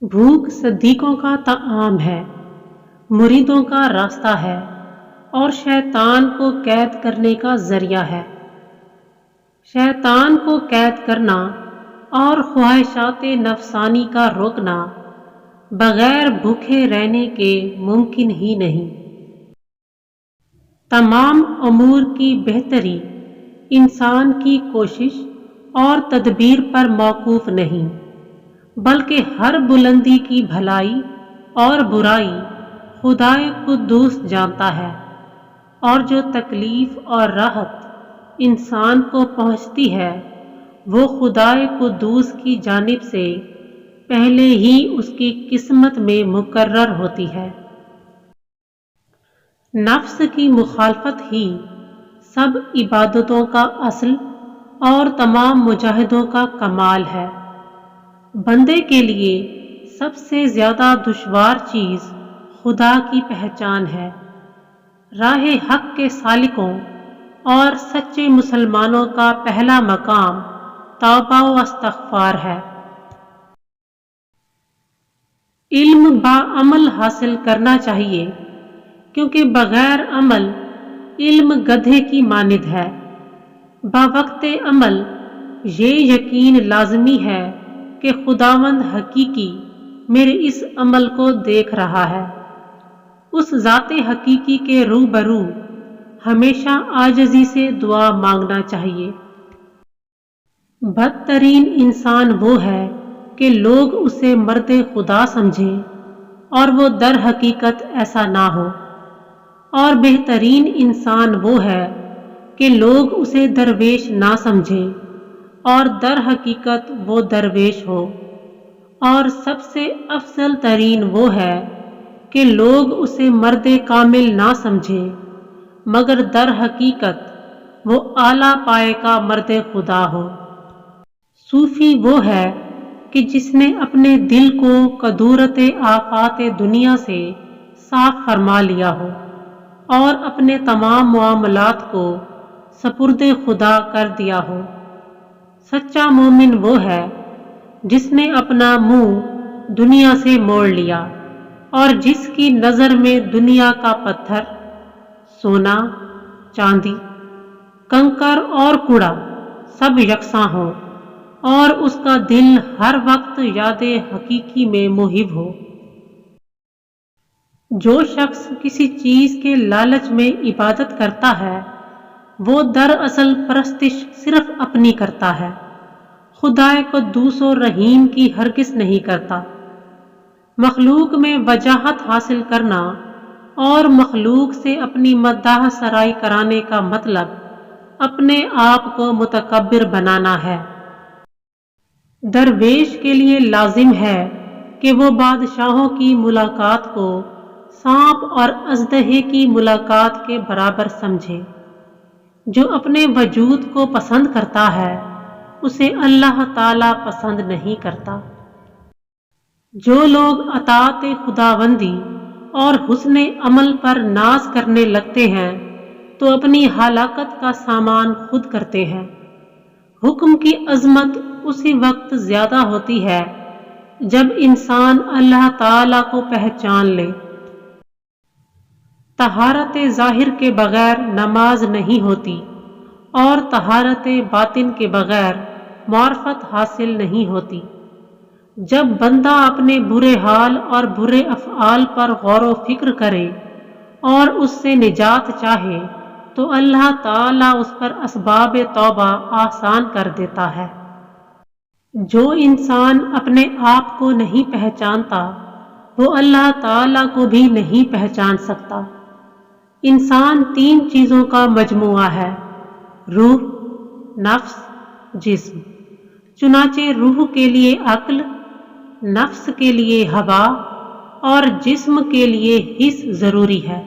بھوک صدیقوں کا طعام ہے، مریدوں کا راستہ ہے اور شیطان کو قید کرنے کا ذریعہ ہے۔ شیطان کو قید کرنا اور خواہشات نفسانی کا روکنا بغیر بھوکے رہنے کے ممکن ہی نہیں۔ تمام امور کی بہتری انسان کی کوشش اور تدبیر پر موقوف نہیں، بلکہ ہر بلندی کی بھلائی اور برائی خدائے قدوس جانتا ہے، اور جو تکلیف اور راحت انسان کو پہنچتی ہے وہ خدائے قدوس کی جانب سے پہلے ہی اس کی قسمت میں مقرر ہوتی ہے۔ نفس کی مخالفت ہی سب عبادتوں کا اصل اور تمام مجاہدوں کا کمال ہے۔ بندے کے لیے سب سے زیادہ دشوار چیز خدا کی پہچان ہے۔ راہ حق کے سالکوں اور سچے مسلمانوں کا پہلا مقام توبہ و استغفار ہے۔ علم با عمل حاصل کرنا چاہیے، کیونکہ بغیر عمل علم گدھے کی مانند ہے۔ بوقت عمل یہ یقین لازمی ہے کہ خداوند حقیقی میرے اس عمل کو دیکھ رہا ہے۔ اس ذات حقیقی کے روبرو ہمیشہ عاجزی سے دعا مانگنا چاہیے۔ بدترین انسان وہ ہے کہ لوگ اسے مرد خدا سمجھیں اور وہ در حقیقت ایسا نہ ہو، اور بہترین انسان وہ ہے کہ لوگ اسے درویش نہ سمجھیں اور در حقیقت وہ درویش ہو، اور سب سے افضل ترین وہ ہے کہ لوگ اسے مرد کامل نہ سمجھیں مگر در حقیقت وہ اعلیٰ پائے کا مرد خدا ہو۔ صوفی وہ ہے کہ جس نے اپنے دل کو کدورت آفات دنیا سے صاف فرما لیا ہو اور اپنے تمام معاملات کو سپرد خدا کر دیا ہو۔ سچا مومن وہ ہے جس نے اپنا منہ دنیا سے موڑ لیا اور جس کی نظر میں دنیا کا پتھر، سونا، چاندی، کنکر اور کوڑا سب یکساں ہوں، اور اس کا دل ہر وقت یاد حقیقی میں محب ہو۔ جو شخص کسی چیز کے لالچ میں عبادت کرتا ہے وہ دراصل پرستش صرف اپنی کرتا ہے، خدائے قدوس و رحیم کی ہرگز نہیں کرتا۔ مخلوق میں وجاہت حاصل کرنا اور مخلوق سے اپنی مداح سرائی کرانے کا مطلب اپنے آپ کو متکبر بنانا ہے۔ درویش کے لیے لازم ہے کہ وہ بادشاہوں کی ملاقات کو سانپ اور اژدہے کی ملاقات کے برابر سمجھے۔ جو اپنے وجود کو پسند کرتا ہے اسے اللہ تعالی پسند نہیں کرتا۔ جو لوگ اطاعت خداوندی اور حسن عمل پر ناز کرنے لگتے ہیں تو اپنی ہلاکت کا سامان خود کرتے ہیں۔ حکم کی عظمت اسی وقت زیادہ ہوتی ہے جب انسان اللہ تعالی کو پہچان لے۔ طہارت ظاہر کے بغیر نماز نہیں ہوتی اور طہارت باطن کے بغیر معرفت حاصل نہیں ہوتی۔ جب بندہ اپنے برے حال اور برے افعال پر غور و فکر کرے اور اس سے نجات چاہے تو اللہ تعالیٰ اس پر اسباب توبہ آسان کر دیتا ہے۔ جو انسان اپنے آپ کو نہیں پہچانتا وہ اللہ تعالیٰ کو بھی نہیں پہچان سکتا۔ انسان تین چیزوں کا مجموعہ ہے: روح، نفس، جسم۔ چنانچہ روح کے لیے عقل، نفس کے لیے ہوا اور جسم کے لیے حس ضروری ہے۔